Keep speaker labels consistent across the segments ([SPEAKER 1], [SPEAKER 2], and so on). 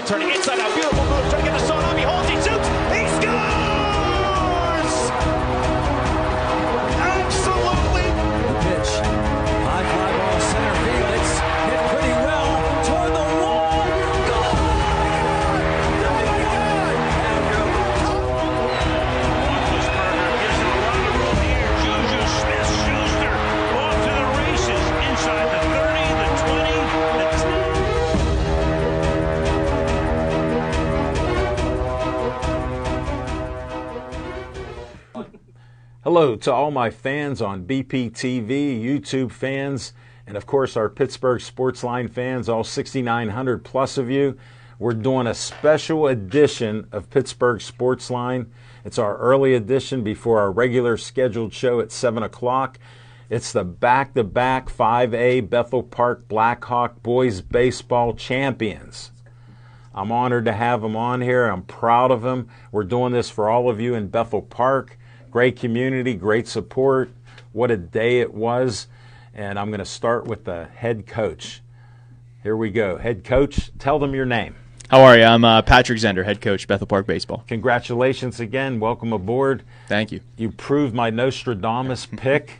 [SPEAKER 1] Elliott turning inside out. Beautiful move. Trying to get the shot on. He holds. He shoots. He scores! Absolutely.
[SPEAKER 2] The pitch. High fly ball center field. It's hit pretty well toward the wall. Goal!
[SPEAKER 3] Roethlisberger gives him a lot of room here. Juju Smith-Schuster off to the races inside the 30, the 20, the 10.
[SPEAKER 4] Hello to all my fans on BPTV, YouTube fans, and of course our Pittsburgh Sportsline fans, all 6,900 plus of you. We're doing a special edition of Pittsburgh Sportsline. It's our early edition before our regular scheduled show at 7 o'clock. It's the back-to-back 5A Bethel Park Blackhawk boys baseball champions. I'm honored to have them on here. I'm proud of them. We're doing this for all of you in Bethel Park. Great community, great support. What a day it was. And I'm going to start with the head coach. Here we go. Head coach, tell them your name.
[SPEAKER 5] How are you? I'm Patrick Zender, head coach, Bethel Park Baseball.
[SPEAKER 4] Congratulations again. Welcome aboard.
[SPEAKER 5] Thank you.
[SPEAKER 4] You proved my Nostradamus pick.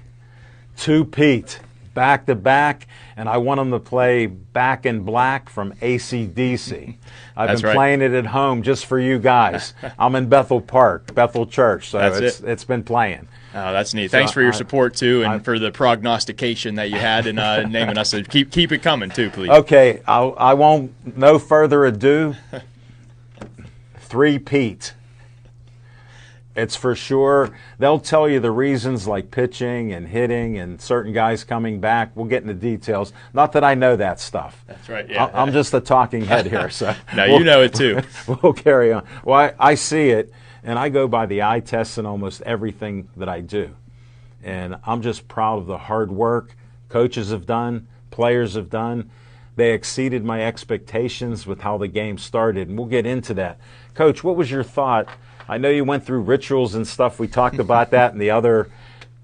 [SPEAKER 4] Two Pete, back to back, and I want them to play Back in Black from AC/DC. I've
[SPEAKER 5] That's
[SPEAKER 4] been
[SPEAKER 5] right.
[SPEAKER 4] playing it at home just for you guys. I'm in Bethel Park, Bethel Church, so it's been playing.
[SPEAKER 5] Oh, that's neat.
[SPEAKER 4] So
[SPEAKER 5] Thanks for your support, too, and for the prognostication that you had in naming us. So keep it coming, too, please.
[SPEAKER 4] Okay, I won't, no further ado, 3 Pete. It's for sure. They'll tell you the reasons like pitching and hitting and certain guys coming back. We'll get into details. Not that I know that stuff.
[SPEAKER 5] That's right, yeah.
[SPEAKER 4] I'm just the talking head here. So
[SPEAKER 5] No, you know it too.
[SPEAKER 4] We'll carry on. Well, I see it, and I go by the eye test in almost everything that I do. And I'm just proud of the hard work coaches have done, players have done. They exceeded my expectations with how the game started, and we'll get into that. Coach, what was your thought? I know you went through rituals and stuff. We talked about that in the other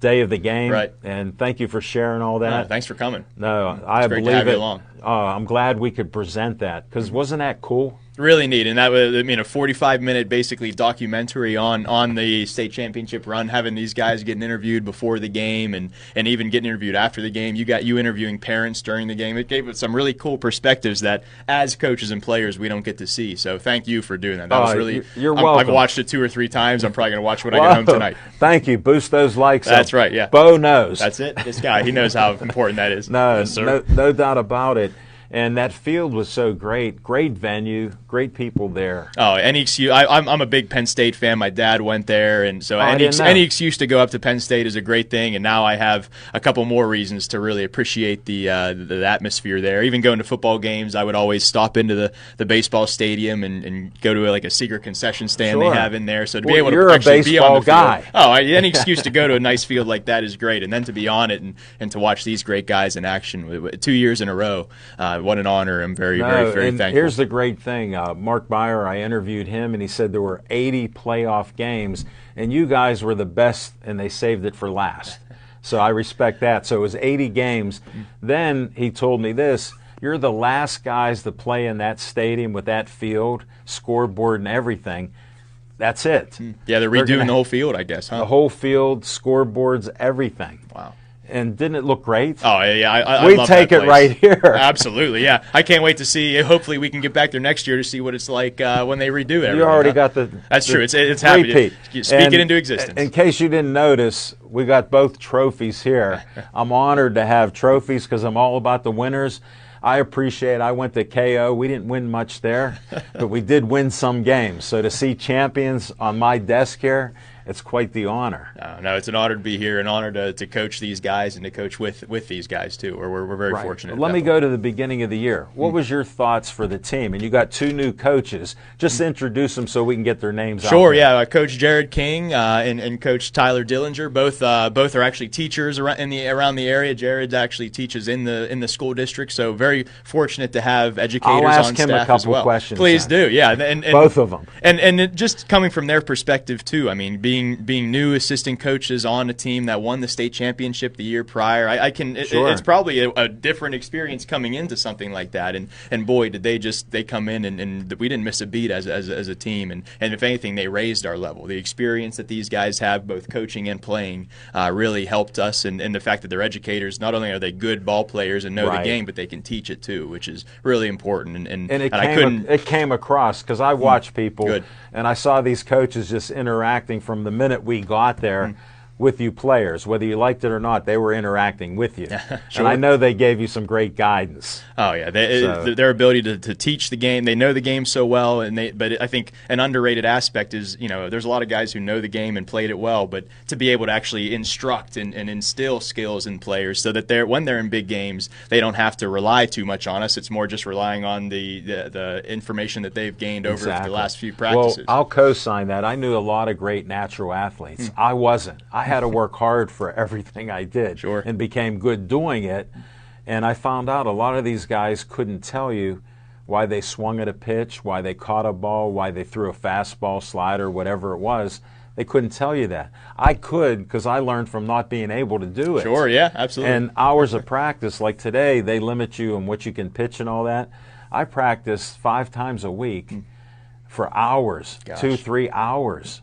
[SPEAKER 4] day of the game.
[SPEAKER 5] Right.
[SPEAKER 4] And thank you for sharing all that.
[SPEAKER 5] Thanks for coming.
[SPEAKER 4] No, I
[SPEAKER 5] great to
[SPEAKER 4] believe
[SPEAKER 5] have you
[SPEAKER 4] it.
[SPEAKER 5] along.
[SPEAKER 4] I'm glad we could present that because wasn't that cool?
[SPEAKER 5] Really neat, and that was, a 45-minute basically documentary on the state championship run, having these guys getting interviewed before the game and even getting interviewed after the game. You interviewing parents during the game. It gave us some really cool perspectives that as coaches and players we don't get to see. So thank you for doing that. That was really.
[SPEAKER 4] You're welcome.
[SPEAKER 5] I've watched it 2 or 3 times. I'm probably going to watch when I get home tonight.
[SPEAKER 4] Thank you. Boost those likes.
[SPEAKER 5] That's
[SPEAKER 4] up.
[SPEAKER 5] right. Yeah.
[SPEAKER 4] Bo knows.
[SPEAKER 5] That's it. This guy, he knows how important that is.
[SPEAKER 4] No,
[SPEAKER 5] Yes, sir.
[SPEAKER 4] no doubt about it. And that field was so great. Great venue, great people there.
[SPEAKER 5] Oh, any excuse. I'm a big Penn State fan. My dad went there, and so
[SPEAKER 4] I didn't know.
[SPEAKER 5] any excuse to go up to Penn State is a great thing. And now I have a couple more reasons to really appreciate the atmosphere there. Even going to football games, I would always stop into the baseball stadium and go to a secret concession stand
[SPEAKER 4] Sure.
[SPEAKER 5] they have in there. So to be
[SPEAKER 4] Well,
[SPEAKER 5] able
[SPEAKER 4] you're
[SPEAKER 5] to
[SPEAKER 4] a
[SPEAKER 5] actually be on
[SPEAKER 4] baseball
[SPEAKER 5] the
[SPEAKER 4] guy.
[SPEAKER 5] field. Oh, any excuse to go to a nice field like that is great, and then to be on it and to watch these great guys in action 2 years in a row. What an honor! I'm very
[SPEAKER 4] and
[SPEAKER 5] thankful.
[SPEAKER 4] here's the great thing. Mark Beyer, I interviewed him, and he said there were 80 playoff games, and you guys were the best, and they saved it for last. So I respect that. So it was 80 games. Then he told me this, you're the last guys to play in that stadium with that field, scoreboard and everything. That's it.
[SPEAKER 5] Yeah, they're redoing the whole field, I guess, huh?
[SPEAKER 4] The whole field, scoreboards, everything.
[SPEAKER 5] Wow.
[SPEAKER 4] And didn't it look great?
[SPEAKER 5] Oh, yeah, I
[SPEAKER 4] we
[SPEAKER 5] love
[SPEAKER 4] take
[SPEAKER 5] that
[SPEAKER 4] it
[SPEAKER 5] place.
[SPEAKER 4] right here.
[SPEAKER 5] Absolutely, yeah. I can't wait to see. Hopefully, we can get back there next year to see what it's like when they redo everything.
[SPEAKER 4] You already got the.
[SPEAKER 5] That's
[SPEAKER 4] the
[SPEAKER 5] true. It's happy
[SPEAKER 4] repeat.
[SPEAKER 5] to speak it into existence.
[SPEAKER 4] In case you didn't notice, we got both trophies here. I'm honored to have trophies because I'm all about the winners. I appreciate. I went to KO. We didn't win much there, but we did win some games. So to see champions on my desk here, it's quite the honor.
[SPEAKER 5] No, it's an honor to be here, an honor to coach these guys and to coach with these guys too. We're very fortunate.
[SPEAKER 4] Let me go to the beginning of the year. What was your thoughts for the team? And you got 2 new coaches. Just introduce them so we can get their names out.
[SPEAKER 5] Sure, yeah. Coach Jared King and Coach Tyler Dillinger, both are actually teachers around the area. Jared actually teaches in the school district, so very fortunate to have educators
[SPEAKER 4] I'll ask
[SPEAKER 5] on
[SPEAKER 4] him
[SPEAKER 5] staff
[SPEAKER 4] a couple
[SPEAKER 5] as well.
[SPEAKER 4] questions.
[SPEAKER 5] Please
[SPEAKER 4] then.
[SPEAKER 5] do, yeah. And
[SPEAKER 4] both of them.
[SPEAKER 5] And it just coming from their perspective too. I mean, being being new assistant coaches on a team that won the state championship the year prior,
[SPEAKER 4] Sure.
[SPEAKER 5] it's probably a different experience coming into something like that. And boy, did they come in and we didn't miss a beat as a team. And if anything, they raised our level. The experience that these guys have, both coaching and playing, really helped us. And the fact that they're educators, not only are they good ball players and know the game, but they can teach it too, which is really important. And
[SPEAKER 4] it came across because I watched people, and I saw these coaches just interacting from the minute we got there with you players. Whether you liked it or not, they were interacting with you.
[SPEAKER 5] Sure.
[SPEAKER 4] And I know they gave you some great guidance.
[SPEAKER 5] Oh, yeah. Their ability to teach the game, they know the game so well. But I think an underrated aspect is, there's a lot of guys who know the game and played it well, but to be able to actually instruct and instill skills in players so that when they're in big games, they don't have to rely too much on us. It's more just relying on the information that they've gained over the last few practices.
[SPEAKER 4] Well, I'll co-sign that. I knew a lot of great natural athletes. I wasn't. I had to work hard for everything I did and became good doing it. And I found out a lot of these guys couldn't tell you why they swung at a pitch, why they caught a ball, why they threw a fastball, slider, whatever it was. They couldn't tell you that. I could because I learned from not being able to do it.
[SPEAKER 5] Sure, yeah, absolutely.
[SPEAKER 4] And hours of practice, like today, they limit you on what you can pitch and all that. I practice 5 times a week for hours, 2-3 hours.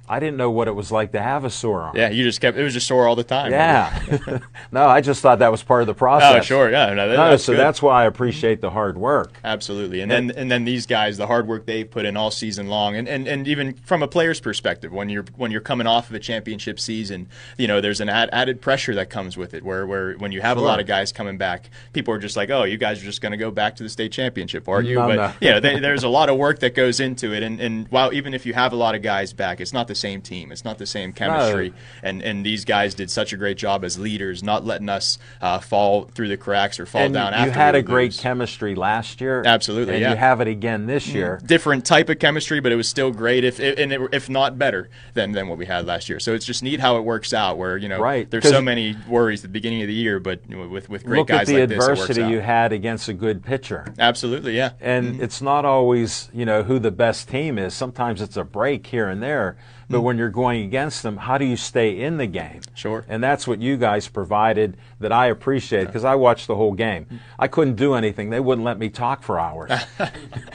[SPEAKER 4] I didn't know what it was like to have a sore arm.
[SPEAKER 5] Yeah, it was just sore all the time.
[SPEAKER 4] Yeah. No, I just thought that was part of the process.
[SPEAKER 5] Oh, sure, yeah.
[SPEAKER 4] That's why I appreciate the hard work.
[SPEAKER 5] Absolutely. And then these guys, the hard work they've put in all season long, and even from a player's perspective, when you're coming off of a championship season, there's an added pressure that comes with it, where when you have a lot of guys coming back, people are just like, oh, you guys are just going to go back to the state championship, aren't you?
[SPEAKER 4] No.
[SPEAKER 5] There's a lot of work that goes into it, and while even if you have a lot of guys back, it's not the same team. It's not the same chemistry. No. And these guys did such a great job as leaders, not letting us fall through the cracks or fall down after.
[SPEAKER 4] You had a great chemistry last year.
[SPEAKER 5] Absolutely,
[SPEAKER 4] and you have it again this year.
[SPEAKER 5] Different type of chemistry, but it was still great, if not better than what we had last year. So it's just neat how it works out, where there's so many worries at the beginning of the year, but with great guys like this, it works out. Look at the adversity
[SPEAKER 4] you had against a good pitcher.
[SPEAKER 5] Absolutely, yeah.
[SPEAKER 4] And it's not always who the best team is. Sometimes it's a break here and there. But when you're going against them, how do you stay in the game?
[SPEAKER 5] Sure.
[SPEAKER 4] And that's what you guys provided that I appreciate, because I watched the whole game. I couldn't do anything. They wouldn't let me talk for hours.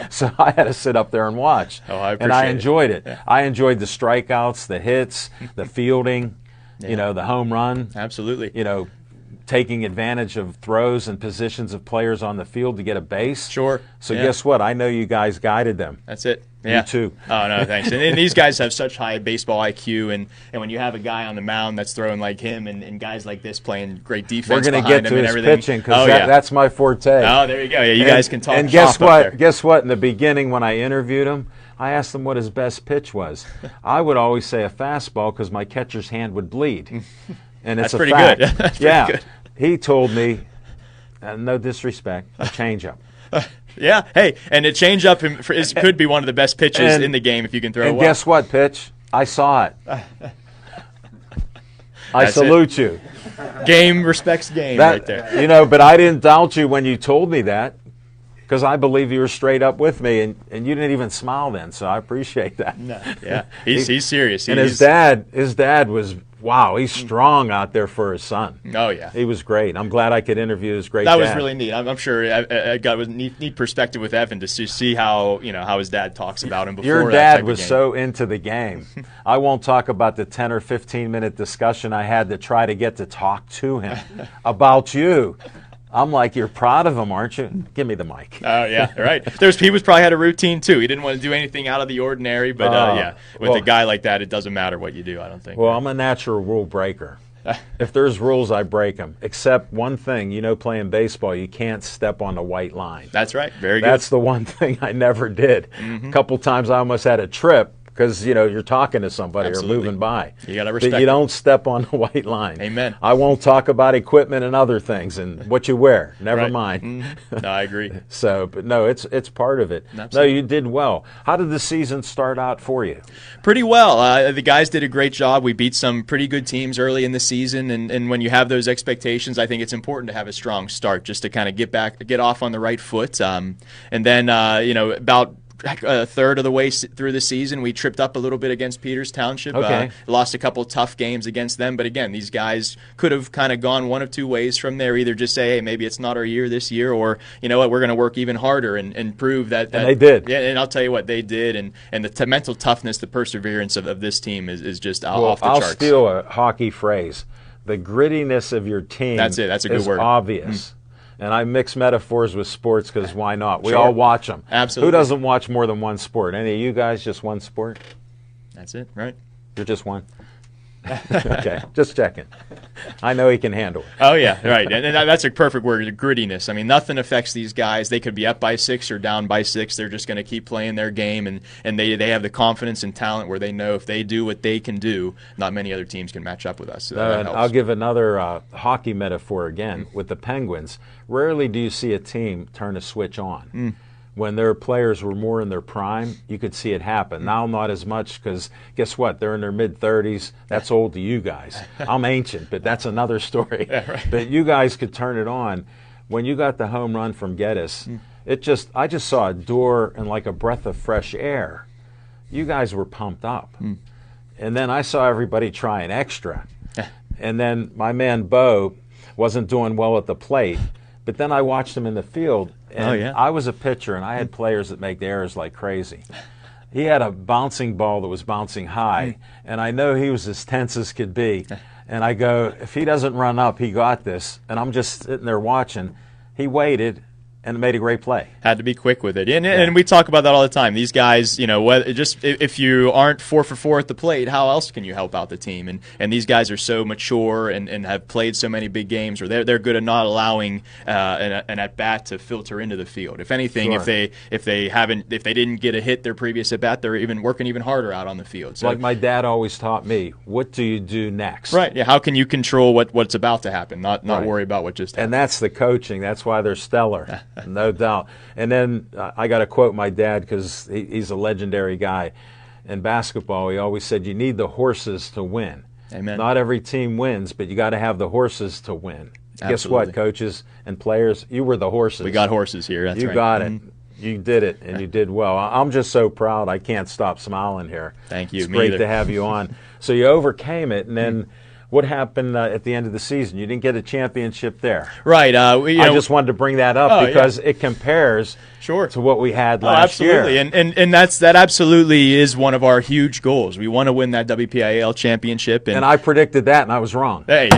[SPEAKER 4] So I had to sit up there and watch.
[SPEAKER 5] Oh, I appreciate it.
[SPEAKER 4] And I enjoyed it.
[SPEAKER 5] Yeah.
[SPEAKER 4] I enjoyed the strikeouts, the hits, the fielding, the home run.
[SPEAKER 5] Absolutely.
[SPEAKER 4] Taking advantage of throws and positions of players on the field to get a base.
[SPEAKER 5] Sure.
[SPEAKER 4] So guess what? I know you guys guided them.
[SPEAKER 5] That's it.
[SPEAKER 4] Yeah. You too.
[SPEAKER 5] Oh, no, thanks. And these guys have such high baseball IQ, and when you have a guy on the mound that's throwing like him and guys like this playing great defense behind him and everything.
[SPEAKER 4] We're going to get to his pitching because that's my forte.
[SPEAKER 5] Oh, there you go. Yeah, you guys can talk.
[SPEAKER 4] And guess what? Guess what? In the beginning when I interviewed him, I asked him what his best pitch was. I would always say a fastball because my catcher's hand would bleed. And it's
[SPEAKER 5] that's pretty
[SPEAKER 4] fact.
[SPEAKER 5] good. That's pretty good.
[SPEAKER 4] He told me, no disrespect, a changeup.
[SPEAKER 5] Yeah, hey, and a changeup could be one of the best pitches in the game if you can throw it well.
[SPEAKER 4] And guess what, Pitch? I saw it. I salute you.
[SPEAKER 5] Game respects game right there.
[SPEAKER 4] But I didn't doubt you when you told me that, because I believe you were straight up with me, and you didn't even smile then, so I appreciate that.
[SPEAKER 5] No, yeah, he's serious.
[SPEAKER 4] And his dad was, wow, he's strong out there for his son.
[SPEAKER 5] Oh, yeah.
[SPEAKER 4] He was great. I'm glad I could interview his great dad.
[SPEAKER 5] That was really neat. I'm sure I got a neat perspective with Evan to see how his dad talks about him before.
[SPEAKER 4] Your dad was so into the game. I won't talk about the 10 or 15-minute discussion I had to try to get to talk to him about you. I'm like, you're proud of him, aren't you? Give me the mic.
[SPEAKER 5] Oh, yeah, right. He was probably had a routine, too. He didn't want to do anything out of the ordinary, but, with a guy like that, it doesn't matter what you do, I don't think.
[SPEAKER 4] Well, I'm a natural rule breaker. If there's rules, I break them. Except one thing, playing baseball, you can't step on the white line.
[SPEAKER 5] That's right. Very good.
[SPEAKER 4] That's the one thing I never did. A couple times I almost had a trip. Because, you're talking to somebody or moving by.
[SPEAKER 5] You got to respect it.
[SPEAKER 4] You don't step on the white line.
[SPEAKER 5] Amen.
[SPEAKER 4] I won't talk about equipment and other things and what you wear. Never mind.
[SPEAKER 5] No, I agree.
[SPEAKER 4] But no, it's part of it.
[SPEAKER 5] Absolutely.
[SPEAKER 4] No, you did well. How did the season start out for you?
[SPEAKER 5] Pretty well. The guys did a great job. We beat some pretty good teams early in the season, and when you have those expectations, I think it's important to have a strong start just to kind of get off on the right foot. And then, about a third of the way through the season, we tripped up a little bit against Peters Township.
[SPEAKER 4] Okay.
[SPEAKER 5] Lost a couple tough games against them. But again, these guys could have kind of gone one of two ways from there. Either just say, hey, maybe it's not our year this year, or you know what, we're going to work even harder and prove that.
[SPEAKER 4] And they did.
[SPEAKER 5] Yeah, and I'll tell you what, they did. And the mental toughness, the perseverance of this team is just off the charts.
[SPEAKER 4] I'll steal a hockey phrase. The grittiness of your team.
[SPEAKER 5] That's it. That's a good
[SPEAKER 4] is
[SPEAKER 5] word.
[SPEAKER 4] Obvious. And I mix metaphors with sports because why not? We all watch them.
[SPEAKER 5] Absolutely.
[SPEAKER 4] Who doesn't watch more than one sport? Any of you guys just one sport?
[SPEAKER 5] That's it, right?
[SPEAKER 4] You're just one? Okay, just checking. I know he can handle it.
[SPEAKER 5] Oh, yeah, right. And that's a perfect word, the grittiness. I mean, nothing affects these guys. They could be up by 6 or down by 6. They're just going to keep playing their game, and they have the confidence and talent where they know if they do what they can do, not many other teams can match up with us. So that helps.
[SPEAKER 4] I'll give another hockey metaphor again with the Penguins. Rarely do you see a team turn a switch on. When their players were more in their prime, you could see it happen. Now not as much because guess what? They're in their mid-30s. That's old to you guys. I'm ancient, but that's another story.
[SPEAKER 5] Yeah, right.
[SPEAKER 4] But you guys could turn it on. When you got the home run from Geddes, I just saw a door and like a breath of fresh air. You guys were pumped up. And then I saw everybody trying extra. And then my man Bo wasn't doing well at the plate. But then I watched him in the field, and I was a pitcher, and I had players that make errors like crazy. He had a bouncing ball that was bouncing high, and I know he was as tense as could be. And I go, if he doesn't run up, he got this. And I'm just sitting there watching. He waited and made a great play.
[SPEAKER 5] Had to be quick with it. And we talk about that all the time. These guys, you know, just if you aren't 4 for 4 at the plate, how else can you help out the team? And these guys are so mature and have played so many big games, or they're good at not allowing an at bat to filter into the field. If anything,
[SPEAKER 4] Sure.
[SPEAKER 5] if they didn't get a hit their previous at bat, they're even working even harder out on the field. So
[SPEAKER 4] like my dad always taught me, what do you do next?
[SPEAKER 5] right, yeah. How can you control what's about to happen? Not
[SPEAKER 4] Right.
[SPEAKER 5] worry about what just happened.
[SPEAKER 4] And that's the coaching. That's why they're stellar, no doubt. And then I got to quote my dad because he's a legendary guy. In basketball, he always said, you need the horses to win.
[SPEAKER 5] Amen.
[SPEAKER 4] Not every team wins, but you got to have the horses to win. Guess
[SPEAKER 5] Absolutely.
[SPEAKER 4] what, coaches and players? You were the horses.
[SPEAKER 5] We got horses here. That's
[SPEAKER 4] you
[SPEAKER 5] right.
[SPEAKER 4] got it. You did it, and you did well. I'm just so proud. I can't stop smiling here.
[SPEAKER 5] Thank you.
[SPEAKER 4] It's
[SPEAKER 5] Me
[SPEAKER 4] great
[SPEAKER 5] either.
[SPEAKER 4] to have you on. So you overcame it, and then what happened at the end of the season? You didn't get a championship there.
[SPEAKER 5] Right.
[SPEAKER 4] I just wanted to bring that up because it compares to what we had last
[SPEAKER 5] absolutely.
[SPEAKER 4] year.
[SPEAKER 5] And that absolutely is one of our huge goals. We want to win that WPIAL championship.
[SPEAKER 4] And I predicted that, and I was wrong.
[SPEAKER 5] Hey,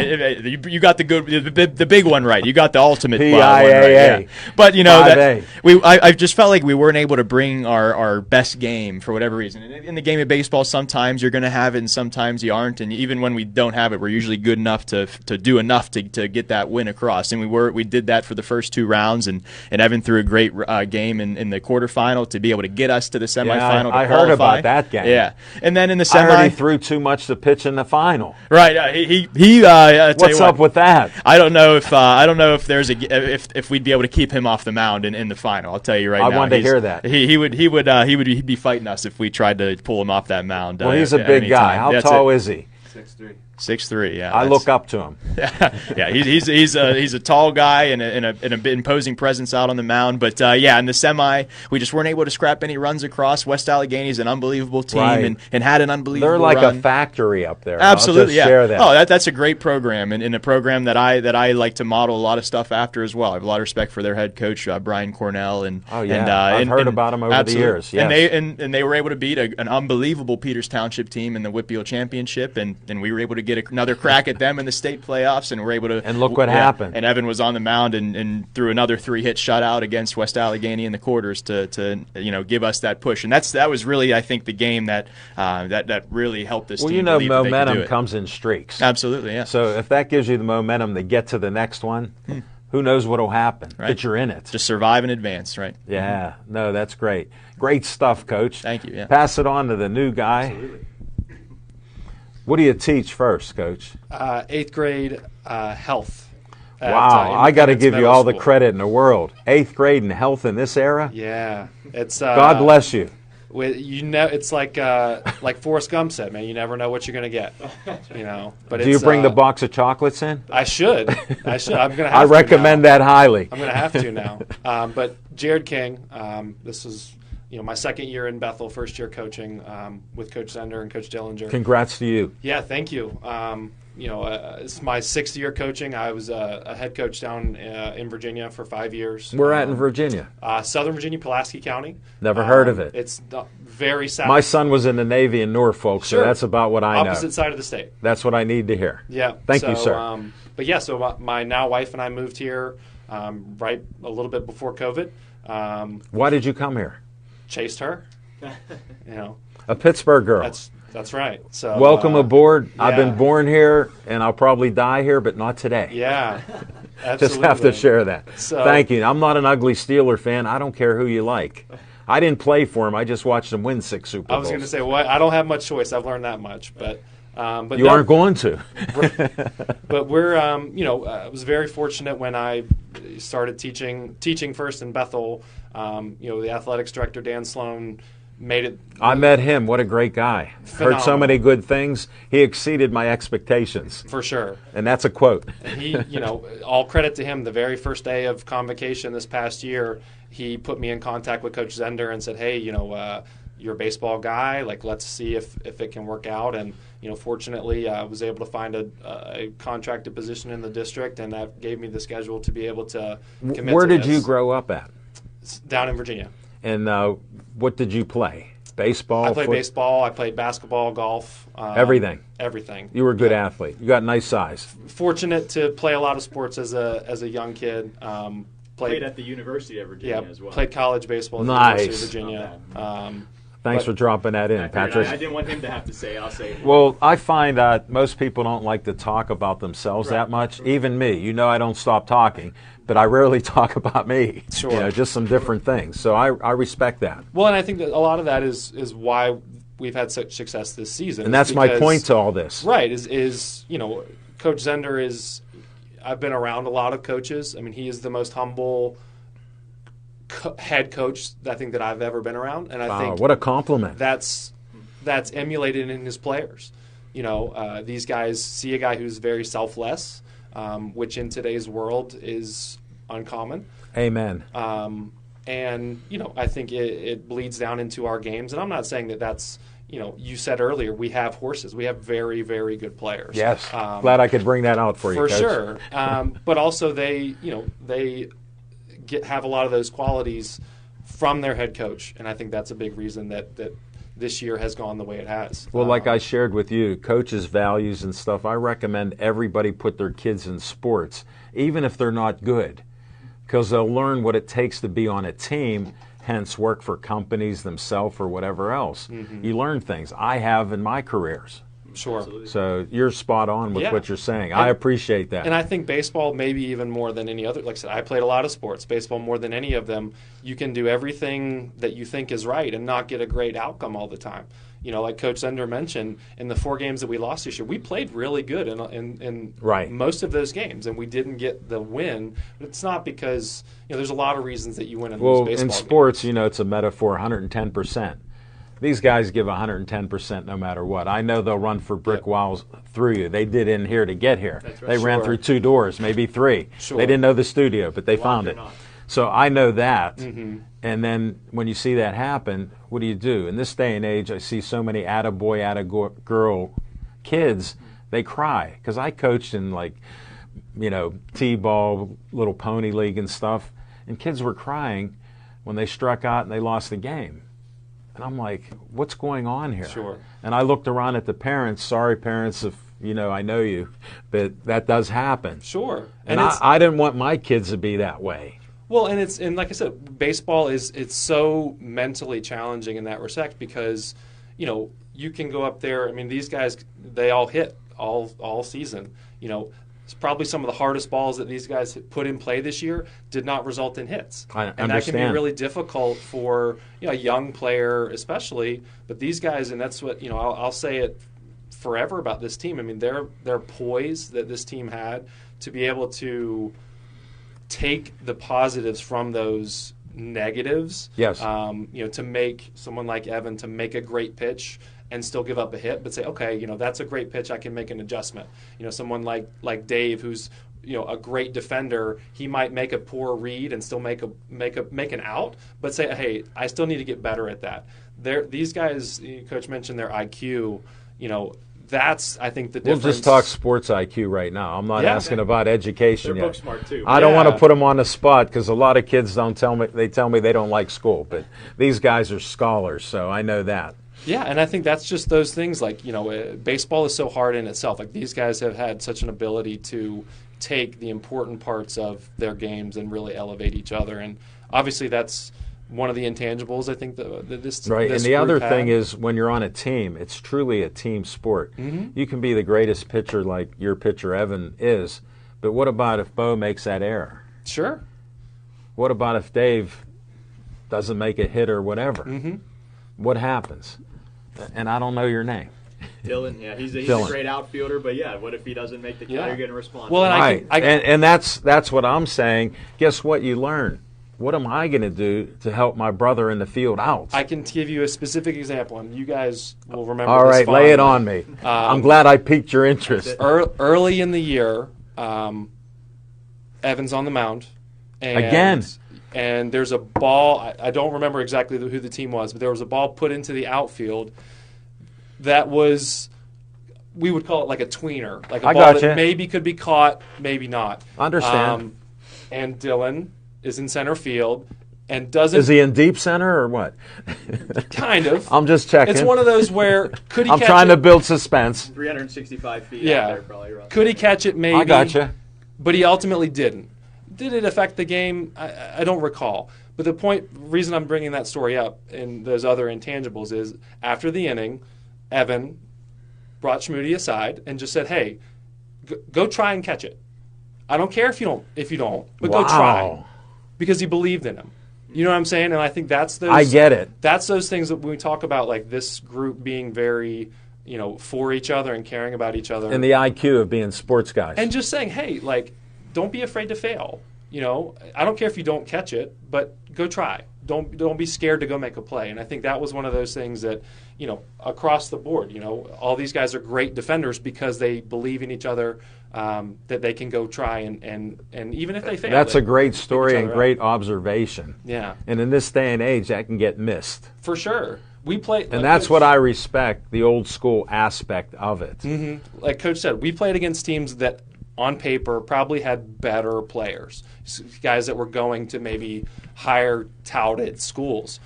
[SPEAKER 5] you got the big one right. You got the ultimate one
[SPEAKER 4] PIAA.
[SPEAKER 5] right. Yeah. But you know
[SPEAKER 4] 5A.
[SPEAKER 5] I just felt like we weren't able to bring our best game for whatever reason. In the game of baseball, sometimes you're going to have it, and sometimes you aren't. And even when we don't have it, we're usually good enough to do enough to get that win across. And we did that for the first 2 rounds. And Evan threw a great game in the quarterfinal to be able to get us to the semifinal.
[SPEAKER 4] I
[SPEAKER 5] to
[SPEAKER 4] heard
[SPEAKER 5] qualify.
[SPEAKER 4] about that game.
[SPEAKER 5] Yeah, and then in the
[SPEAKER 4] I
[SPEAKER 5] semi,
[SPEAKER 4] heard he threw too much to pitch in the final.
[SPEAKER 5] right?
[SPEAKER 4] What's up with that?
[SPEAKER 5] I don't know if there's if we'd be able to keep him off the mound in the final. I'll tell you right now.
[SPEAKER 4] I wanted to hear that.
[SPEAKER 5] He'd be fighting us if we tried to pull him off that mound.
[SPEAKER 4] Well, he's a big guy. How tall is he?
[SPEAKER 5] 6'3", yeah.
[SPEAKER 4] I look up to him.
[SPEAKER 5] Yeah, he's a tall guy and an imposing presence out on the mound. But in the semi, we just weren't able to scrap any runs across. West Allegheny's an unbelievable team and had an unbelievable
[SPEAKER 4] They're like
[SPEAKER 5] run.
[SPEAKER 4] a factory up there.
[SPEAKER 5] Absolutely,
[SPEAKER 4] I'll just share that.
[SPEAKER 5] Oh, that's a great program and a program that I like to model a lot of stuff after as well. I have a lot of respect for their head coach Brian Cornell
[SPEAKER 4] I've heard about him over the years. Yes.
[SPEAKER 5] And they were able to beat an unbelievable Peters Township team in the Whitfield Championship, and we were able to get another crack at them in the state playoffs, and we're able to.
[SPEAKER 4] And look what happened.
[SPEAKER 5] And Evan was on the mound and threw another 3-hit shutout against West Allegheny in the quarters to give us that push. And that was really, I think, the game that really helped this team.
[SPEAKER 4] Well,
[SPEAKER 5] believe that they could do
[SPEAKER 4] momentum
[SPEAKER 5] it.
[SPEAKER 4] comes in streaks.
[SPEAKER 5] Absolutely, yeah.
[SPEAKER 4] So if that gives you the momentum to get to the next one, who knows what will happen?
[SPEAKER 5] Right.
[SPEAKER 4] But you're in it.
[SPEAKER 5] Just survive and advance, right?
[SPEAKER 4] Yeah. No, that's great. Great stuff, Coach.
[SPEAKER 5] Thank you. Yeah.
[SPEAKER 4] Pass it on to the new guy.
[SPEAKER 6] Absolutely.
[SPEAKER 4] What do you teach first, Coach?
[SPEAKER 6] 8th grade health.
[SPEAKER 4] Wow, I got to give you all the
[SPEAKER 6] School.
[SPEAKER 4] credit in the world. 8th grade and health in this era?
[SPEAKER 6] Yeah, it's
[SPEAKER 4] God bless you.
[SPEAKER 6] It's like Forrest Gump said, man. You never know what you're gonna get. But
[SPEAKER 4] Do you bring the box of chocolates in?
[SPEAKER 6] I should. I'm gonna.
[SPEAKER 4] I recommend that highly.
[SPEAKER 6] I'm gonna have to now. But Jared King, this is my second year in Bethel, first year coaching with Coach Zender and Coach Dillinger.
[SPEAKER 4] Congrats to you.
[SPEAKER 6] Yeah, thank you. It's my 6th year coaching. I was a head coach down in Virginia for 5 years.
[SPEAKER 4] Where at in Virginia?
[SPEAKER 6] Southern Virginia, Pulaski County.
[SPEAKER 4] Never heard of it.
[SPEAKER 6] It's very sad.
[SPEAKER 4] My son was in the Navy in Norfolk, so that's about what I know.
[SPEAKER 6] Opposite side of the state.
[SPEAKER 4] That's what I need to hear.
[SPEAKER 6] Yeah.
[SPEAKER 4] Thank you, sir.
[SPEAKER 6] So my now wife and I moved here right a little bit before COVID.
[SPEAKER 4] Why did you come here?
[SPEAKER 6] Chased her.
[SPEAKER 4] A Pittsburgh girl.
[SPEAKER 6] That's right. So
[SPEAKER 4] welcome aboard.
[SPEAKER 6] Yeah.
[SPEAKER 4] I've been born here, and I'll probably die here, but not today.
[SPEAKER 6] Yeah, absolutely.
[SPEAKER 4] Just have to share that.
[SPEAKER 6] So,
[SPEAKER 4] thank you. I'm not an ugly Steeler fan. I don't care who you like. I didn't play for them. I just watched them win 6 Super Bowls.
[SPEAKER 6] I was going to say, I don't have much choice. I've learned that much, but
[SPEAKER 4] you aren't going to.
[SPEAKER 6] But we're, I was very fortunate when I started teaching first in Bethel. The athletics director Dan Sloan made it.
[SPEAKER 4] I met him. What a great guy.
[SPEAKER 6] Phenomenal.
[SPEAKER 4] Heard so many good things. He exceeded my expectations.
[SPEAKER 6] For sure.
[SPEAKER 4] And that's a quote.
[SPEAKER 6] And he, all credit to him. The very first day of convocation this past year, he put me in contact with Coach Zender and said, hey, you're a baseball guy. Like, let's see if it can work out. And, fortunately, I was able to find a contracted position in the district, and that gave me the schedule to be able to commit
[SPEAKER 4] Where
[SPEAKER 6] to
[SPEAKER 4] did you grow up at?
[SPEAKER 6] Down in Virginia.
[SPEAKER 4] And what did you play? Baseball?
[SPEAKER 6] I played baseball. I played basketball, golf.
[SPEAKER 4] Everything?
[SPEAKER 6] Everything.
[SPEAKER 4] You were a good athlete. You got nice size.
[SPEAKER 6] Fortunate to play a lot of sports as a young kid.
[SPEAKER 5] Played at the University of Virginia as well.
[SPEAKER 6] Played college baseball at the University of Virginia.
[SPEAKER 4] Thanks for dropping that in, Patrick.
[SPEAKER 5] I didn't want him to have to say. I'll say it.
[SPEAKER 4] Well, I find that most people don't like to talk about themselves that much. Even me. I don't stop talking, but I rarely talk about me.
[SPEAKER 6] Sure.
[SPEAKER 4] Just some different things. So I respect that.
[SPEAKER 6] Well, and I think that a lot of that is why we've had such success this season.
[SPEAKER 4] And that's my point to all this.
[SPEAKER 6] Right. Coach Zender is. I've been around a lot of coaches. I mean, he is the most humble head coach I think that I've ever been around, and I think
[SPEAKER 4] what a compliment.
[SPEAKER 6] That's emulated in his players. These guys see a guy who's very selfless, which in today's world is uncommon.
[SPEAKER 4] Amen.
[SPEAKER 6] And I think it bleeds down into our games. And I'm not saying that's. You said earlier we have horses. We have very, very good players.
[SPEAKER 4] Yes. Glad I could bring that out for you,
[SPEAKER 6] for
[SPEAKER 4] Coach.
[SPEAKER 6] sure. But also they have a lot of those qualities from their head coach, and I think that's a big reason that this year has gone the way it has.
[SPEAKER 4] Well, like I shared with you, coaches' values and stuff, I recommend everybody put their kids in sports, even if they're not good, because they'll learn what it takes to be on a team, hence work for companies themselves or whatever else. Mm-hmm. You learn things. I have in my careers.
[SPEAKER 6] Sure.
[SPEAKER 5] Absolutely.
[SPEAKER 4] So you're spot on with what you're saying. I appreciate that.
[SPEAKER 6] And I think baseball, maybe even more than any other, like I said, I played a lot of sports. Baseball, more than any of them, you can do everything that you think is right and not get a great outcome all the time. Like Coach Zender mentioned, in the 4 games that we lost this year, we played really good in most of those games, and we didn't get the win. But it's not because there's a lot of reasons that you win and lose baseball
[SPEAKER 4] in sports, games. It's a metaphor, 110%. These guys give 110% no matter what. I know they'll run for brick walls through you. They did in here to get here.
[SPEAKER 6] That's right.
[SPEAKER 4] They ran through 2 doors, maybe 3.
[SPEAKER 6] Sure.
[SPEAKER 4] They didn't know the studio, but they found it. So I know that.
[SPEAKER 6] Mm-hmm.
[SPEAKER 4] And then when you see that happen, what do? In this day and age, I see so many attaboy, attagirl kids, they cry. Because I coached in T-ball, little pony league and stuff, and kids were crying when they struck out and they lost the game. And I'm like, what's going on here?
[SPEAKER 6] Sure.
[SPEAKER 4] And I looked around at the parents. Sorry, parents, if I know you, but that does happen.
[SPEAKER 6] Sure.
[SPEAKER 4] And I didn't want my kids to be that way.
[SPEAKER 6] Well, and like I said, baseball it's so mentally challenging in that respect because, you can go up there. I mean, these guys, they all hit all season. It's probably some of the hardest balls that these guys put in play this year did not result in hits. And that can be really difficult for a young player especially. But these guys, and that's what, I'll say it forever about this team. I mean, their poise that this team had to be able to take the positives from those negatives.
[SPEAKER 4] Yes.
[SPEAKER 6] To make someone like Evan to make a great pitch and still give up a hit, but say, okay, that's a great pitch. I can make an adjustment. Someone like Dave, who's a great defender, he might make a poor read and still make an out, but say, hey, I still need to get better at that. These guys, Coach mentioned their IQ. That's, I think, the difference.
[SPEAKER 4] We'll just talk sports IQ right now. I'm not asking about education
[SPEAKER 5] They're
[SPEAKER 4] yet.
[SPEAKER 5] book smart too.
[SPEAKER 4] I don't want to put them on the spot because a lot of kids tell me they don't like school, but these guys are scholars, so I know that.
[SPEAKER 6] Yeah, and I think that's just those things like, baseball is so hard in itself. Like these guys have had such an ability to take the important parts of their games and really elevate each other. And obviously that's one of the intangibles I think that this
[SPEAKER 4] right.
[SPEAKER 6] This
[SPEAKER 4] and the other
[SPEAKER 6] had.
[SPEAKER 4] thing is when you're on a team, it's truly a team sport.
[SPEAKER 6] Mm-hmm.
[SPEAKER 4] You can be the greatest pitcher like your pitcher Evan is, but what about if Bo makes that error?
[SPEAKER 6] Sure.
[SPEAKER 4] What about if Dave doesn't make a hit or whatever?
[SPEAKER 6] Mm-hmm.
[SPEAKER 4] What happens? And I don't know your name.
[SPEAKER 5] Dylan, yeah, he's a great outfielder, but what if he doesn't make the catch? You're going to respond.
[SPEAKER 6] Well,
[SPEAKER 4] and and that's what I'm saying. Guess what you learn? What am I going to do to help my brother in the field out?
[SPEAKER 6] I can give you a specific example, and you guys will remember
[SPEAKER 4] All
[SPEAKER 6] this
[SPEAKER 4] right, lay it on me. I'm glad I piqued your interest.
[SPEAKER 6] Early in the year, Evan's on the mound. And,
[SPEAKER 4] Again.
[SPEAKER 6] And there's a ball. I don't remember exactly who the team was, but there was a ball put into the outfield that was, we would call it like a tweener. Like a ball that maybe could be caught, maybe not.
[SPEAKER 4] Understand.
[SPEAKER 6] And Dylan is in center field and doesn't.
[SPEAKER 4] Is he in deep center or what?
[SPEAKER 6] Kind of.
[SPEAKER 4] I'm just checking.
[SPEAKER 6] It's one of those where could he
[SPEAKER 4] I'm
[SPEAKER 6] catch
[SPEAKER 4] trying
[SPEAKER 6] it?
[SPEAKER 4] to build suspense.
[SPEAKER 5] 365 feet
[SPEAKER 6] Yeah.
[SPEAKER 5] out there, probably.
[SPEAKER 6] Could he catch it? Maybe.
[SPEAKER 4] I gotcha.
[SPEAKER 6] But he ultimately didn't. Did it affect the game? I don't recall. But the reason I'm bringing that story up and those other intangibles is after the inning, Evan brought Schmoody aside and just said, "Hey, go try and catch it. I don't care if you don't, but go try," because he believed in him. You know what I'm saying? And I think that's those.
[SPEAKER 4] I get it.
[SPEAKER 6] That's those things that when we talk about like this group being very, for each other and caring about each other,
[SPEAKER 4] And the IQ of being sports guys.
[SPEAKER 6] and just saying, "Hey, like, don't be afraid to fail." I don't care if you don't catch it, but go try. Don't be scared to go make a play. And I think that was one of those things that, across the board, all these guys are great defenders because they believe in each other, that they can go try and even if they fail.
[SPEAKER 4] That's a great
[SPEAKER 6] pick
[SPEAKER 4] story
[SPEAKER 6] each
[SPEAKER 4] and
[SPEAKER 6] other
[SPEAKER 4] great observation.
[SPEAKER 6] Yeah.
[SPEAKER 4] And in this day and age, that can get missed.
[SPEAKER 6] For sure. We play,
[SPEAKER 4] And that's what I respect, the old school aspect of it.
[SPEAKER 6] Mm-hmm. Like Coach said, we played against teams that on paper probably had better players, guys that were going to maybe higher touted schools.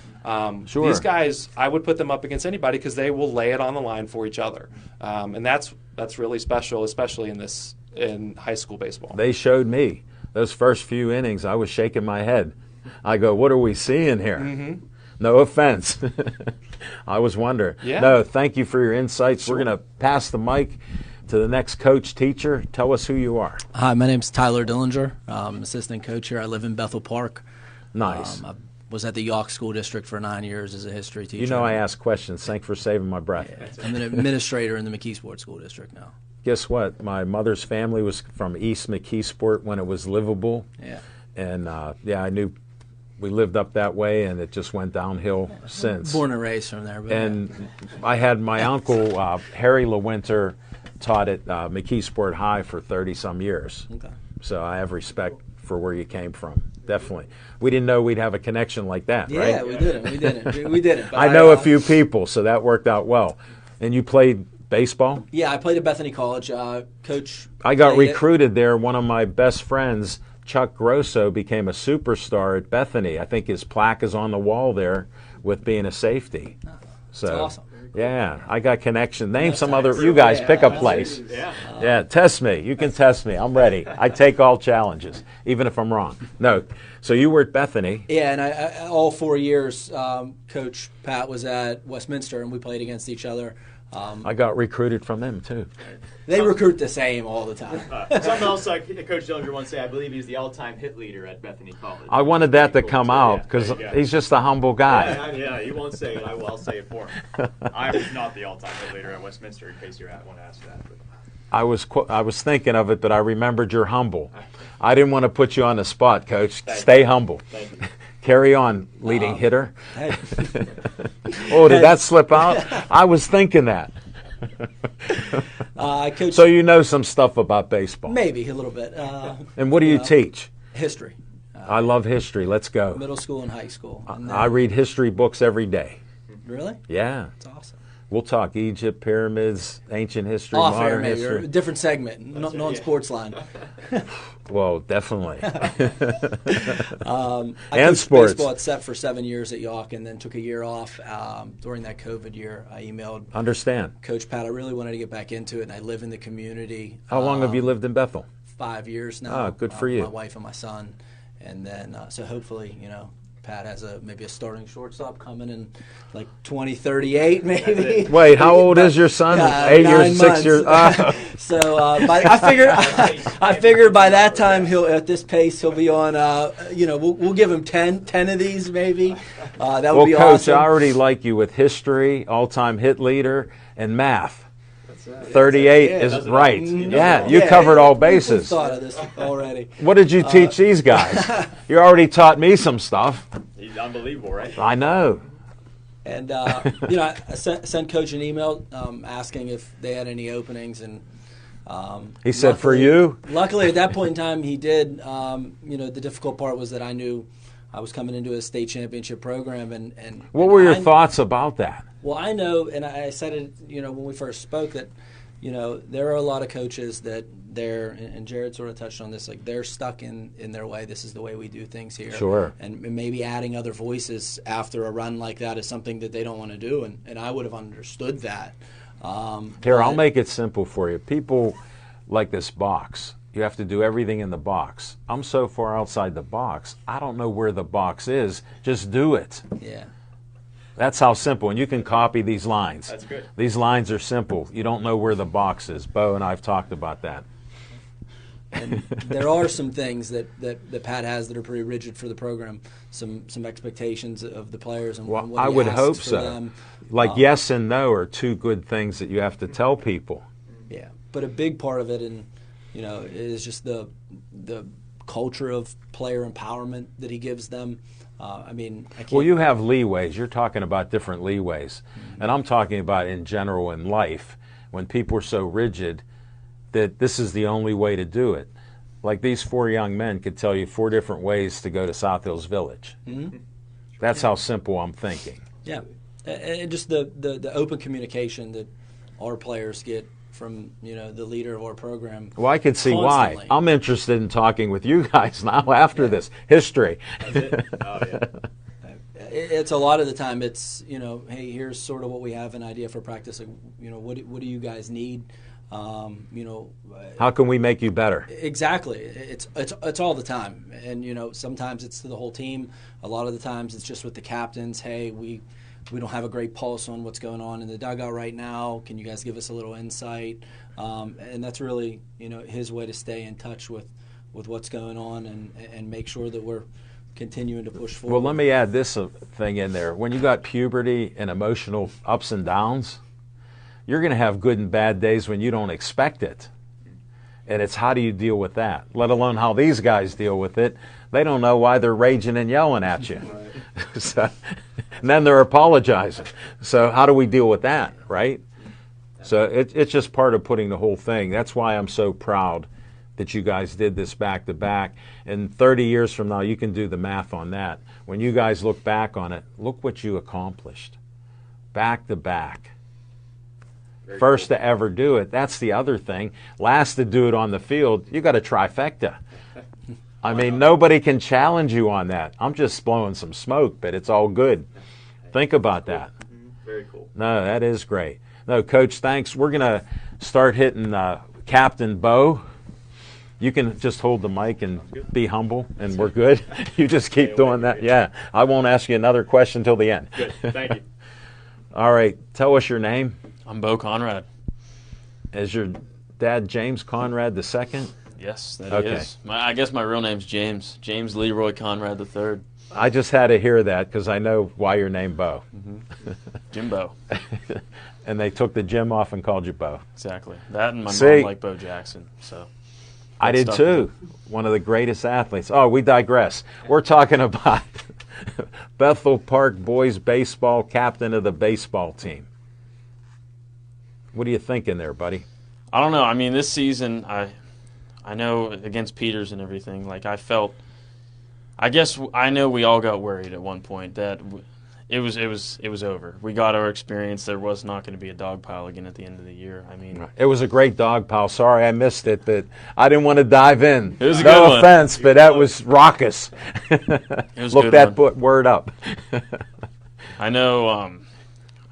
[SPEAKER 4] Sure.
[SPEAKER 6] These guys, I would put them up against anybody because they will lay it on the line for each other, and that's really special, especially in high school baseball.
[SPEAKER 4] They showed me those first few innings. I was shaking my head. I go, "What are we seeing here?"
[SPEAKER 6] Mm-hmm.
[SPEAKER 4] No offense. I was wondering.
[SPEAKER 6] Yeah.
[SPEAKER 4] No, thank you for your insights. Sure. We're going to pass the mic to the next coach teacher. Tell us who you are.
[SPEAKER 7] Hi, my name's Tyler Dillinger. I'm assistant coach here. I live in Bethel Park.
[SPEAKER 4] Nice.
[SPEAKER 7] I was at the Yawk School District for 9 years as a history teacher.
[SPEAKER 4] You know I ask questions. Thanks for saving my breath.
[SPEAKER 7] Yeah, I'm an administrator in the McKeesport School District now.
[SPEAKER 4] Guess what? My mother's family was from East McKeesport when it was livable.
[SPEAKER 7] Yeah.
[SPEAKER 4] And, I knew we lived up that way, and it just went downhill since.
[SPEAKER 7] Born and raised from there. But
[SPEAKER 4] and I had my uncle, Harry LeWinter, taught at McKeesport High for 30-some years.
[SPEAKER 7] Okay.
[SPEAKER 4] So I have respect for where you came from, definitely. We didn't know we'd have a connection like that, right?
[SPEAKER 7] Yeah, we didn't. But
[SPEAKER 4] I know a few people, so that worked out well. And you played baseball?
[SPEAKER 7] Yeah, I played at Bethany College. Coach
[SPEAKER 4] I got
[SPEAKER 7] played it.
[SPEAKER 4] recruited there. One of my best friends, Chuck Grosso, became a superstar at Bethany. I think his plaque is on the wall there with being a safety. So,
[SPEAKER 7] That's awesome.
[SPEAKER 4] Yeah, I got connection. Name some other. You guys pick a place. Yeah, test me. You can test me. I'm ready. I take all challenges, even if I'm wrong. No. So you were at Bethany.
[SPEAKER 7] Yeah, and I all 4 years, Coach Pat was at Westminster, and we played against each other.
[SPEAKER 4] I got recruited from them too.
[SPEAKER 7] They recruit the same all the time.
[SPEAKER 5] Something else like Coach Dillinger once said, I believe he's the all-time hit leader at Bethany College.
[SPEAKER 4] I wanted that to come out because he's just a humble guy.
[SPEAKER 5] Yeah, he won't say it. I'll say it for him. I was not the all-time hit leader at Westminster, in case you want to ask that. But.
[SPEAKER 4] I was thinking of it, but I remembered you're humble. I didn't want to put you on the spot, Coach. Stay humble.
[SPEAKER 5] Thank you.
[SPEAKER 4] Carry on, leading hitter.
[SPEAKER 7] Hey.
[SPEAKER 4] Oh, did that slip out? I was thinking that.
[SPEAKER 7] I coach.
[SPEAKER 4] So you know some stuff about baseball.
[SPEAKER 7] Maybe a little bit.
[SPEAKER 4] And what do you teach?
[SPEAKER 7] History.
[SPEAKER 4] I love history. Let's go.
[SPEAKER 7] Middle school and high school. And then,
[SPEAKER 4] I read history books every day.
[SPEAKER 7] Really?
[SPEAKER 4] Yeah.
[SPEAKER 7] That's awesome.
[SPEAKER 4] We'll talk Egypt, pyramids, ancient history,
[SPEAKER 7] Off air,
[SPEAKER 4] modern
[SPEAKER 7] maybe, or a
[SPEAKER 4] history.
[SPEAKER 7] different segment, non-Sportsline.
[SPEAKER 4] Well, definitely.
[SPEAKER 7] I
[SPEAKER 4] And
[SPEAKER 7] coached
[SPEAKER 4] sports.
[SPEAKER 7] baseball at Set for 7 years at York, and then took a year off during that COVID year. I emailed
[SPEAKER 4] Understand.
[SPEAKER 7] Coach Pat. I really wanted to get back into it, and I live in the community.
[SPEAKER 4] How long have you lived in Bethel?
[SPEAKER 7] 5 years now.
[SPEAKER 4] Ah, good for you.
[SPEAKER 7] My wife and my son, and then so hopefully, Pat has maybe a starting shortstop coming in like 2038, maybe.
[SPEAKER 4] Wait, how old is your son? 8 years, 6 years.
[SPEAKER 7] So I figure by that time at this pace he'll be on. We'll give him 10 of these maybe. That would
[SPEAKER 4] Well,
[SPEAKER 7] be
[SPEAKER 4] Coach,
[SPEAKER 7] awesome.
[SPEAKER 4] I already like you with history, all-time hit leader, and math. 38 is right. Yeah, you covered all bases.
[SPEAKER 7] Thought of this already.
[SPEAKER 4] What did you teach these guys? You already taught me some stuff.
[SPEAKER 5] He's unbelievable, right?
[SPEAKER 4] I know.
[SPEAKER 7] And I sent Coach an email asking if they had any openings, and
[SPEAKER 4] He said, for you?
[SPEAKER 7] Luckily, at that point in time, he did. The difficult part was that I knew I was coming into a state championship program, and
[SPEAKER 4] What were your thoughts about that?
[SPEAKER 7] Well, I know, and I said it, when we first spoke, that, there are a lot of coaches that and Jared sort of touched on this, like they're stuck in their way. This is the way we do things here.
[SPEAKER 4] Sure.
[SPEAKER 7] And maybe adding other voices after a run like that is something that they don't want to do, and I would have understood that.
[SPEAKER 4] Here, I'll make it simple for you. People like this box. You have to do everything in the box. I'm so far outside the box, I don't know where the box is. Just do it.
[SPEAKER 7] Yeah.
[SPEAKER 4] That's how simple. And you can copy these lines.
[SPEAKER 5] That's good.
[SPEAKER 4] These lines are simple. You don't know where the box is. Bo and I have talked about that.
[SPEAKER 7] And there are some things that Pat has that are pretty rigid for the program. Some expectations of the players and
[SPEAKER 4] Well,
[SPEAKER 7] what
[SPEAKER 4] I
[SPEAKER 7] he
[SPEAKER 4] would
[SPEAKER 7] asks
[SPEAKER 4] hope
[SPEAKER 7] for
[SPEAKER 4] so.
[SPEAKER 7] them.
[SPEAKER 4] Like yes and no are two good things that you have to tell people.
[SPEAKER 7] Yeah, but a big part of it, is just the culture of player empowerment that he gives them. I can't.
[SPEAKER 4] Well, you have leeways. You're talking about different leeways. And I'm talking about in general in life, when people are so rigid that this is the only way to do it. Like these 4 young men could tell you 4 different ways to go to South Hills Village. Mm-hmm. That's how simple I'm thinking.
[SPEAKER 7] Yeah, and just the open communication that our players get from the leader of our program.
[SPEAKER 4] Well, I could see
[SPEAKER 7] constantly.
[SPEAKER 4] why. I'm interested in talking with you guys now after this. History.
[SPEAKER 5] That's it. Oh, yeah.
[SPEAKER 7] It's a lot of the time. It's hey, here's sort of what we have an idea for practice. Like, what do you guys need?
[SPEAKER 4] How can we make you better?
[SPEAKER 7] Exactly. It's all the time, and sometimes it's to the whole team. A lot of the times it's just with the captains. Hey, we don't have a great pulse on what's going on in the dugout right now. Can you guys give us a little insight? And that's really his way to stay in touch with what's going on and make sure that we're continuing to push forward.
[SPEAKER 4] Well, let me add this thing in there. When you got puberty and emotional ups and downs, you're going to have good and bad days when you don't expect it. And it's how do you deal with that, let alone how these guys deal with it. They don't know why they're raging and yelling at you. So, and then they're apologizing. So how do we deal with that, right? So it's just part of putting the whole thing. That's why I'm so proud that you guys did this back to back. And 30 years from now, you can do the math on that. When you guys look back on it, look what you accomplished. Back to back. First to ever do it. That's the other thing. Last to do it on the field, you got a trifecta. I mean, nobody can challenge you on that. I'm just blowing some smoke, but it's all good. Think about that.
[SPEAKER 5] Very cool.
[SPEAKER 4] No, that is great. No, Coach, thanks. We're going to start hitting Captain Bo. You can just hold the mic and be humble, and we're good. You just keep doing that. Yeah, I won't ask you another question till the end.
[SPEAKER 5] Good. Thank you.
[SPEAKER 4] All right, tell us your name.
[SPEAKER 8] I'm Bo Conrad.
[SPEAKER 4] Is your dad James Conrad II?
[SPEAKER 8] Yes, that
[SPEAKER 4] Okay.
[SPEAKER 8] is. I guess my real name's James. James Leroy Conrad III.
[SPEAKER 4] I just had to hear that because I know why you're named Bo.
[SPEAKER 8] Jimbo.
[SPEAKER 4] And they took the Jim off and called you Bo.
[SPEAKER 8] Exactly. That and my
[SPEAKER 4] See?
[SPEAKER 8] mom liked Bo Jackson. So
[SPEAKER 4] I did
[SPEAKER 8] stuck
[SPEAKER 4] too. One of the greatest athletes. Oh, we digress. We're talking about Bethel Park boys baseball, captain of the baseball team. What are you thinking there, buddy?
[SPEAKER 8] I don't know. I mean, this season, I know against Peters and everything, like I guess I know we all got worried at one point that it was over. We got our experience. There was not going to be a dog pile again at the end of the year. I mean,
[SPEAKER 4] it was a great dog pile. Sorry I missed it, but I didn't want to dive in.
[SPEAKER 8] It was a
[SPEAKER 4] no
[SPEAKER 8] good one.
[SPEAKER 4] offense, but that was raucous.
[SPEAKER 8] It was a
[SPEAKER 4] Look
[SPEAKER 8] good
[SPEAKER 4] that
[SPEAKER 8] one.
[SPEAKER 4] word up.
[SPEAKER 8] I know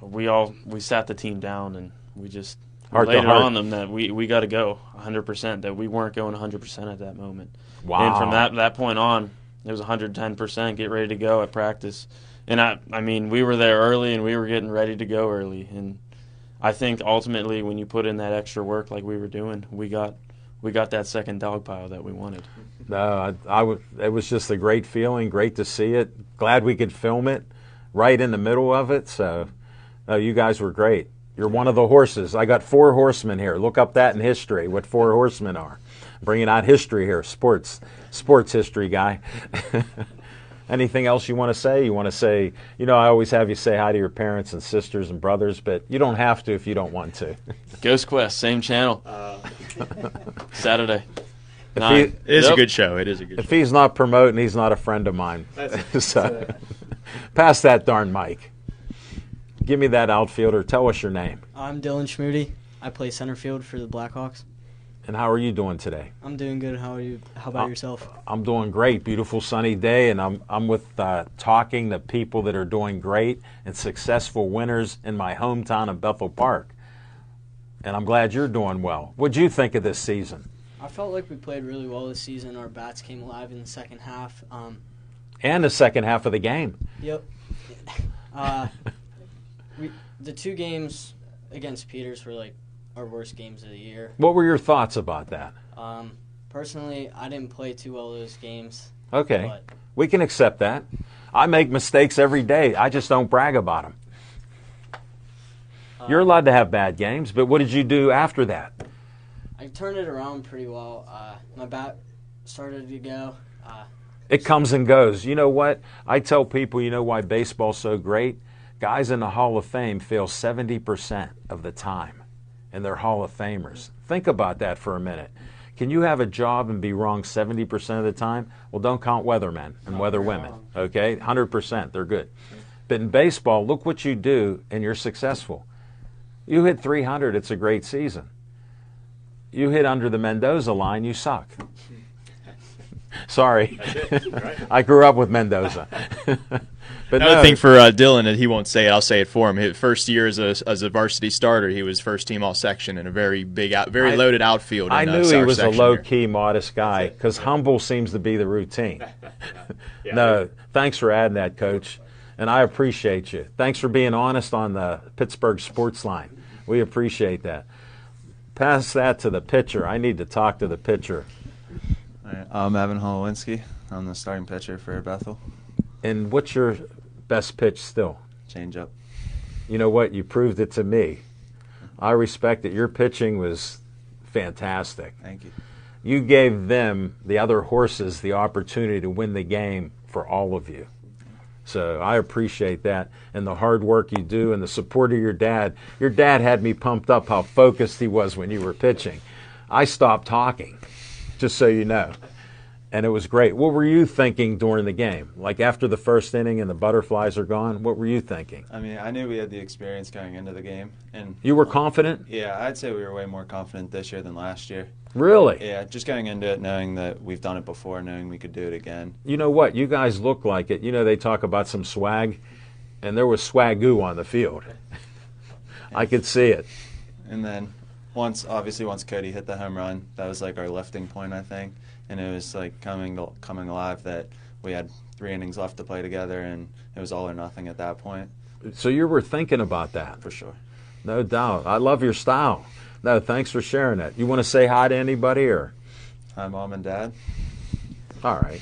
[SPEAKER 8] we sat the team down and we just
[SPEAKER 4] Heart to
[SPEAKER 8] laid it
[SPEAKER 4] heart.
[SPEAKER 8] on them that we got to go 100%, that we weren't going 100% at that moment.
[SPEAKER 4] Wow.
[SPEAKER 8] And from that point on, it was 110%, get ready to go at practice. And I mean, we were there early and we were getting ready to go early. And I think ultimately when you put in that extra work like we were doing, we got that second dog pile that we wanted.
[SPEAKER 4] No, it was just a great feeling, great to see it. Glad we could film it right in the middle of it. So you guys were great. You're one of the horses. I got 4 horsemen here. Look up that in history, what 4 horsemen are. Bringing out history here, sports history guy. Anything else you want to say? You want to say, I always have you say hi to your parents and sisters and brothers, but you don't have to if you don't want to.
[SPEAKER 8] Ghost Quest, same channel. Saturday.
[SPEAKER 4] It
[SPEAKER 5] is a good show. It is a good show.
[SPEAKER 4] If he's not promoting, he's not a friend of mine. So, pass that darn mic. Give me that outfielder. Tell us your name.
[SPEAKER 9] I'm Dylan Schmoody. I play center field for the Blackhawks.
[SPEAKER 4] And how are you doing today?
[SPEAKER 9] I'm doing good. How are you? How about yourself?
[SPEAKER 4] I'm doing great. Beautiful sunny day, and I'm with talking to people that are doing great and successful winners in my hometown of Bethel Park. And I'm glad you're doing well. What'd you think of this season?
[SPEAKER 9] I felt like we played really well this season. Our bats came alive in the second half.
[SPEAKER 4] And the second half of the game.
[SPEAKER 9] Yep. The 2 games against Peters were like our worst games of the year.
[SPEAKER 4] What were your thoughts about that?
[SPEAKER 9] Personally, I didn't play too well those games.
[SPEAKER 4] Okay.
[SPEAKER 9] But
[SPEAKER 4] We can accept that. I make mistakes every day. I just don't brag about them. You're allowed to have bad games, but what did you do after that?
[SPEAKER 9] I turned it around pretty well. My bat started to go.
[SPEAKER 4] It comes and goes. You know what? I tell people, why baseball's so great? Guys in the Hall of Fame fail 70% of the time, and they're Hall of Famers. Think about that for a minute. Can you have a job and be wrong 70% of the time? Well, don't count weathermen and weatherwomen, okay? 100%, they're good. But in baseball, look what you do, and you're successful. You hit 300, it's a great season. You hit under the Mendoza line, you suck. Sorry.
[SPEAKER 5] That's it, right?
[SPEAKER 4] I grew up with Mendoza. But
[SPEAKER 5] Another
[SPEAKER 4] no,
[SPEAKER 5] thing for Dylan, and he won't say it, I'll say it for him. His first year as a varsity starter, he was first team all section in a very big, very loaded outfield.
[SPEAKER 4] I
[SPEAKER 5] in,
[SPEAKER 4] knew he
[SPEAKER 5] South
[SPEAKER 4] was a
[SPEAKER 5] section
[SPEAKER 4] low-key, modest guy because humble seems to be the routine. No, thanks for adding that, Coach, and I appreciate you. Thanks for being honest on the Pittsburgh Sportsline. We appreciate that. Pass that to the pitcher. I need to talk to the pitcher.
[SPEAKER 10] All right, I'm Evan Holowinski. I'm the starting pitcher for Bethel.
[SPEAKER 4] And what's your best pitch still?
[SPEAKER 10] Change up.
[SPEAKER 4] You know what? You proved it to me. I respect it. Your pitching was fantastic.
[SPEAKER 10] Thank you.
[SPEAKER 4] You gave them, the other horses, the opportunity to win the game for all of you. So I appreciate that and the hard work you do and the support of your dad. Your dad had me pumped up how focused he was when you were pitching. I stopped talking, just so you know. And it was great. What were you thinking during the game? Like after the first inning and the butterflies are gone, what were you thinking?
[SPEAKER 10] I mean, I knew we had the experience going into the game. And
[SPEAKER 4] You were confident?
[SPEAKER 10] yeah, I'd say we were way more confident this year than last year.
[SPEAKER 4] Really?
[SPEAKER 10] Yeah, just going into it knowing that we've done it before, knowing we could do it again.
[SPEAKER 4] You know what? You guys look like it. You know, they talk about some swag, and there was swagoo on the field. I could see it.
[SPEAKER 10] And then once Cody hit the home run, that was like our lifting point, I think. And it was like coming alive that we had 3 innings left to play together, and it was all or nothing at that point.
[SPEAKER 4] So you were thinking about that?
[SPEAKER 10] For sure.
[SPEAKER 4] No doubt. I love your style. No, thanks for sharing that. You want to say hi to anybody, or?
[SPEAKER 10] Hi, Mom and Dad.
[SPEAKER 4] All right.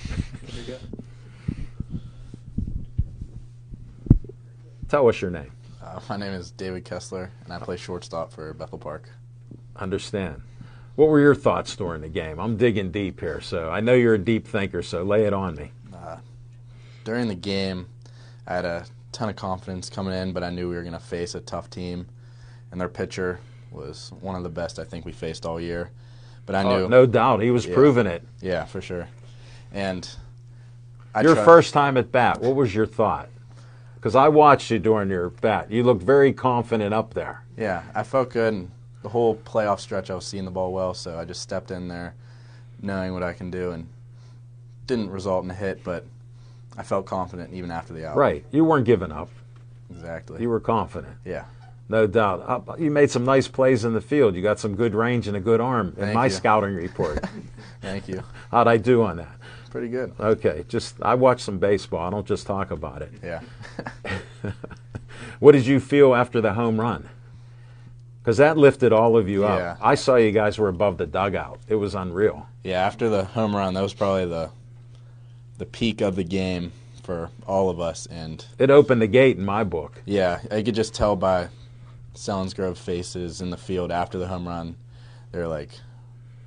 [SPEAKER 4] Tell us your name.
[SPEAKER 11] My name is David Kessler, and I play shortstop for Bethel Park.
[SPEAKER 4] Understand. What were your thoughts during the game? I'm digging deep here, so I know you're a deep thinker, so lay it on me.
[SPEAKER 11] During the game, I had a ton of confidence coming in, but I knew we were going to face a tough team, and their pitcher was one of the best I think we faced all year. But I knew,
[SPEAKER 4] no doubt, he was proving it.
[SPEAKER 11] Yeah, for sure. And
[SPEAKER 4] your first time at bat, what was your thought? Because I watched you during your bat. You looked very confident up there.
[SPEAKER 11] Yeah, I felt good. And the whole playoff stretch, I was seeing the ball well, so I just stepped in there knowing what I can do, and didn't result in a hit, but I felt confident even after the out.
[SPEAKER 4] Right. You weren't giving up.
[SPEAKER 11] Exactly.
[SPEAKER 4] You were confident.
[SPEAKER 11] Yeah.
[SPEAKER 4] No doubt. You made some nice plays in the field. You got some good range and a good arm in my scouting report.
[SPEAKER 11] Thank you.
[SPEAKER 4] How'd I do on that?
[SPEAKER 11] Pretty good.
[SPEAKER 4] Okay. I watch some baseball. I don't just talk about it.
[SPEAKER 11] Yeah.
[SPEAKER 4] What did you feel after the home run? Because that lifted all of you up. I saw you guys were above the dugout. It was unreal.
[SPEAKER 11] Yeah, after the home run, that was probably the peak of the game for all of us. And
[SPEAKER 4] it opened the gate in my book.
[SPEAKER 11] Yeah, I could just tell by Selinsgrove faces in the field after the home run. They're like,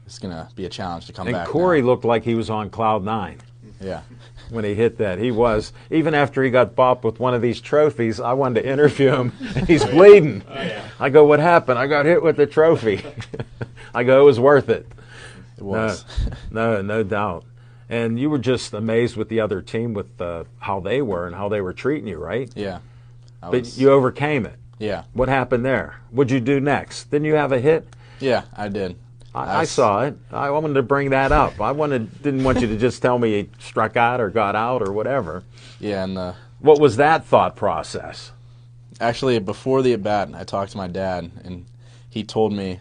[SPEAKER 11] it's going to be a challenge to come back.
[SPEAKER 4] And Corey
[SPEAKER 11] now.
[SPEAKER 4] looked like he was on cloud 9.
[SPEAKER 11] Yeah.
[SPEAKER 4] When he hit that. He was. Even after he got bopped with one of these trophies, I wanted to interview him. He's bleeding. I go, what happened? I got hit with the trophy. I go, it was worth it.
[SPEAKER 11] It was.
[SPEAKER 4] No doubt. And you were just amazed with the other team with how they were and how they were treating you, right?
[SPEAKER 11] Yeah.
[SPEAKER 4] But you overcame it.
[SPEAKER 11] Yeah.
[SPEAKER 4] What happened there? What'd you do next? Didn't you have a hit?
[SPEAKER 11] Yeah, I did.
[SPEAKER 4] I saw it. I wanted to bring that up. Didn't want you to just tell me he struck out or got out or whatever.
[SPEAKER 11] Yeah, and
[SPEAKER 4] what was that thought process?
[SPEAKER 11] Actually, before the at-bat, I talked to my dad, and he told me,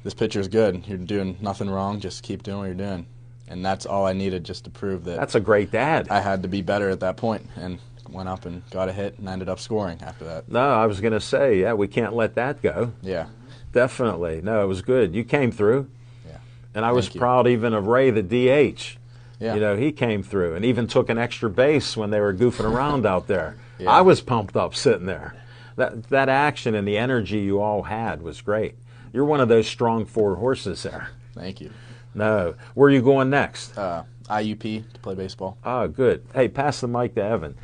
[SPEAKER 11] this pitcher's good. You're doing nothing wrong. Just keep doing what you're doing. And that's all I needed just to prove that.
[SPEAKER 4] That's a great dad.
[SPEAKER 11] I had to be better at that point, and went up and got a hit and ended up scoring after that.
[SPEAKER 4] No, I was going to say, we can't let that go.
[SPEAKER 11] Yeah.
[SPEAKER 4] Definitely. No, it was good. You came through.
[SPEAKER 11] Yeah.
[SPEAKER 4] And I was proud even of Ray, the DH.
[SPEAKER 11] Yeah.
[SPEAKER 4] You know, he came through and even took an extra base when they were goofing around out there.
[SPEAKER 11] Yeah.
[SPEAKER 4] I was pumped up sitting there. That action and the energy you all had was great. You're one of those strong 4 horses there.
[SPEAKER 11] Thank you.
[SPEAKER 4] No. Where are you going next?
[SPEAKER 11] IUP to play baseball.
[SPEAKER 4] Oh, good. Hey, pass the mic to Evan.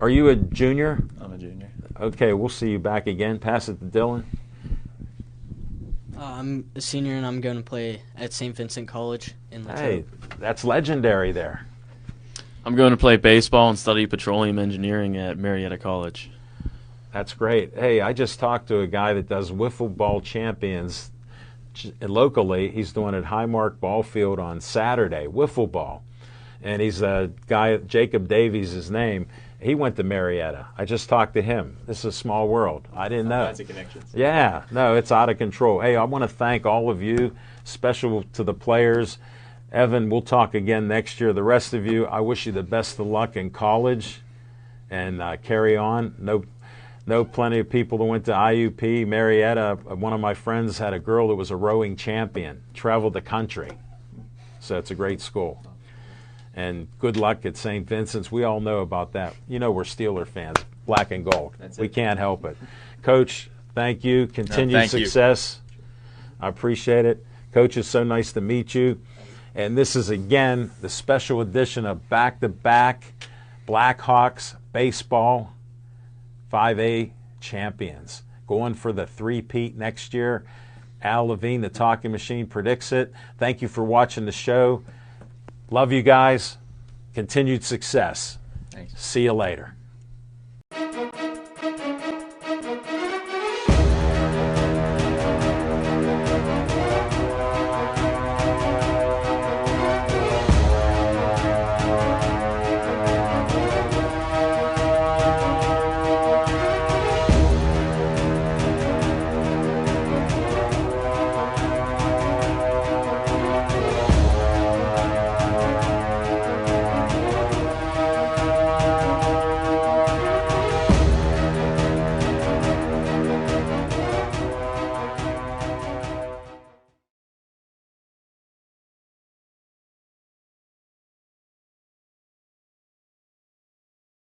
[SPEAKER 4] Are you a junior?
[SPEAKER 10] I'm a junior.
[SPEAKER 4] Okay, we'll see you back again. Pass it to Dylan.
[SPEAKER 9] I'm a senior, and I'm going to play at St. Vincent College in Latrobe.
[SPEAKER 4] Hey, that's legendary there.
[SPEAKER 8] I'm going to play baseball and study petroleum engineering at Marietta College.
[SPEAKER 4] That's great. Hey, I just talked to a guy that does wiffle ball champions locally. He's doing it at Highmark Ball Field on Saturday, wiffle ball. And he's a guy, Jacob Davies, his name. He went to Marietta. I just talked to him. This is a small world. I didn't know.
[SPEAKER 5] Lots of connections.
[SPEAKER 4] Yeah, no, it's out of control. Hey, I want to thank all of you, special to the players. Evan, we'll talk again next year. The rest of you, I wish you the best of luck in college and carry on. Know plenty of people that went to IUP, Marietta. One of my friends had a girl that was a rowing champion, traveled the country. So it's a great school. And good luck at St. Vincent's. We all know about that. You know we're Steeler fans, black and gold. We can't help it. Coach, thank you. Continued success. I appreciate it. Coach, it's so nice to meet you. And this is, again, the special edition of Back-to-Back Blackhawks Baseball 5A champions. Going for the three-peat next year. Al Levine, the talking machine, predicts it. Thank you for watching the show. Love you guys. Continued success.
[SPEAKER 10] Thanks.
[SPEAKER 4] See you later.